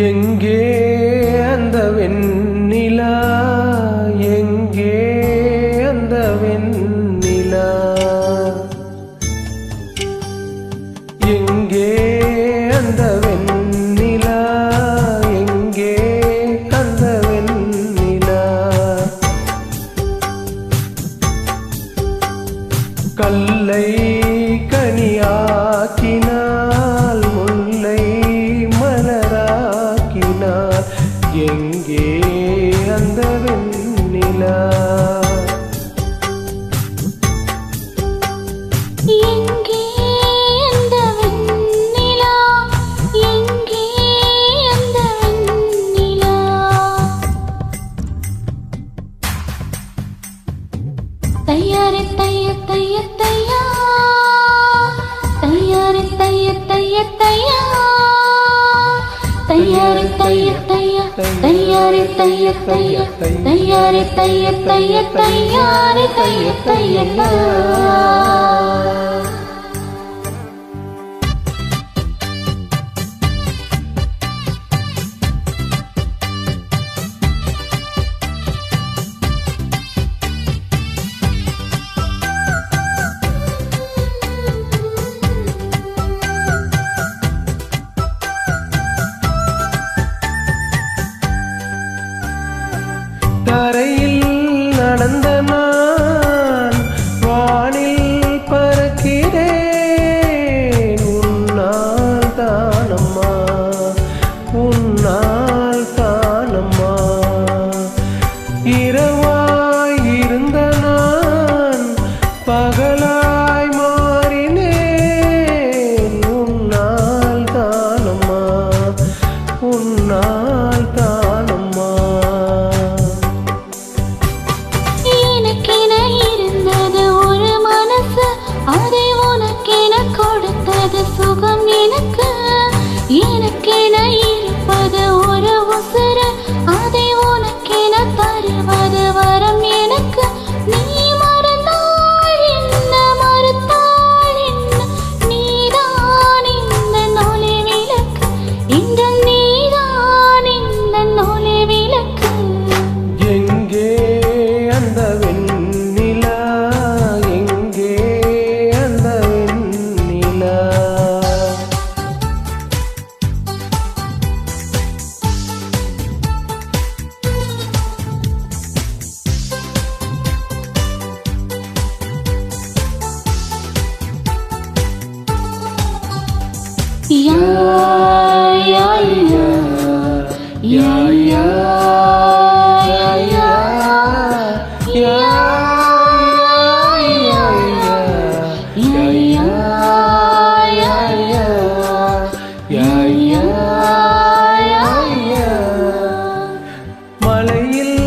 எங்கே அந்த வெண்ணிலா, எங்கே அந்த வெண்ணிலா, எங்கே அந்த வெண்ணிலா, எங்கே அந்த வெண்ணிலா. கல்லை கனியாக்கினாள், முல்லை மலராக்கினாள், எங்கே அந்த வெண்ணிலா. எங்கே அந்த வெண்ணிலா, எங்கே அந்த வெண்ணிலா. தையாரே தைய தைய தையா, தையாரே தைய தைய தையா, தையாரே தைய தைய, தையாரே தைய தைய, தையாரே தைய தைய, தையாரே தைய தையலா. தரையில் நடந்த நான் வானில் பறக்கிறேன், உன்னால் தானம்மா, உன்னால் தானம்மா. இரவாய் இருந்த நான் பகலாய் மாறினேன், உன்னால் தானம்மா, உன்னால் தானம்மா. அதை உனக்கென கொடுத்தது சுகம் எனக்கு, எனக்கென இருப்பது ஒரு உசுறு, அதை உனக்கென தருவது வரம் எனக்கு. நீ மறந்தாள் என்ன, மறுத்தாள் என்ன, நீதான் இந்த நொலி விளக்கு, இன்று நீதான் இந்த நொலி விளக்கு. எங்கே அந்த வெண்ணிலா, எங்கே அந்த வெண்ணிலா. யா யா யா யா யா யா யா மலையில்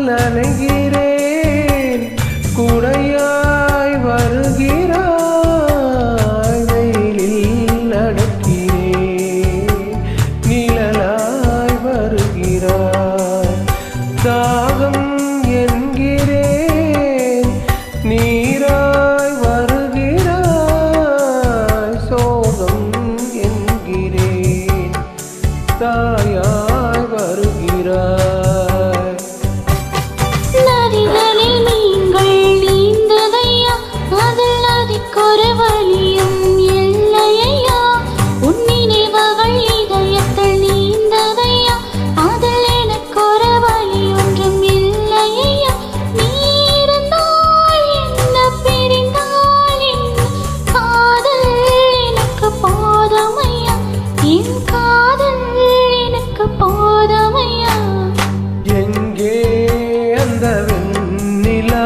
நனைகிறேன், குடையாய் வருகிறாய், வெயிலில் நடக்கிறேன், நிழலாய் வருகிறாய். தாகம் என்கிறேன், நீராய் வருகிறாய், சோகம் என்கிறேன், தாயாய் வருகிறாய். நதிகளில் நீங்கள் நீந்ததையா, அதில் நதிக்கொரு வழியும் இல்லையா, உன் நினைவுகள் இதயத்தில் நீந்ததையா, அதில் எனக்கொரு வழி ஒன்றும் இல்லையா. நீ இருந்தால் என்ன, பிரிந்தால் என்ன, காதல் எனக்கு போதுமையா, என் காதல் எனக்கு போதுமையா. எங்கே அந்த வெண்ணிலா,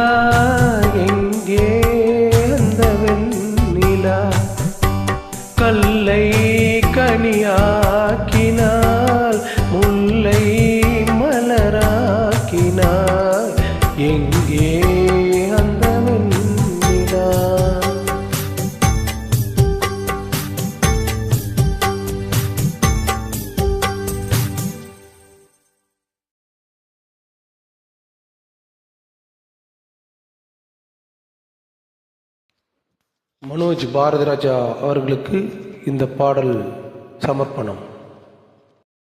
எங்கே அந்த வெண்ணிலா. கல்லை கனியாக்கினாள், முல்லை மலராக்கினாள், எங்கே அந்த வெண்ணிலா. மனோஜ் பாரதிராஜா அவர்களுக்கு இந்த பாடல் சமர்ப்பணம்.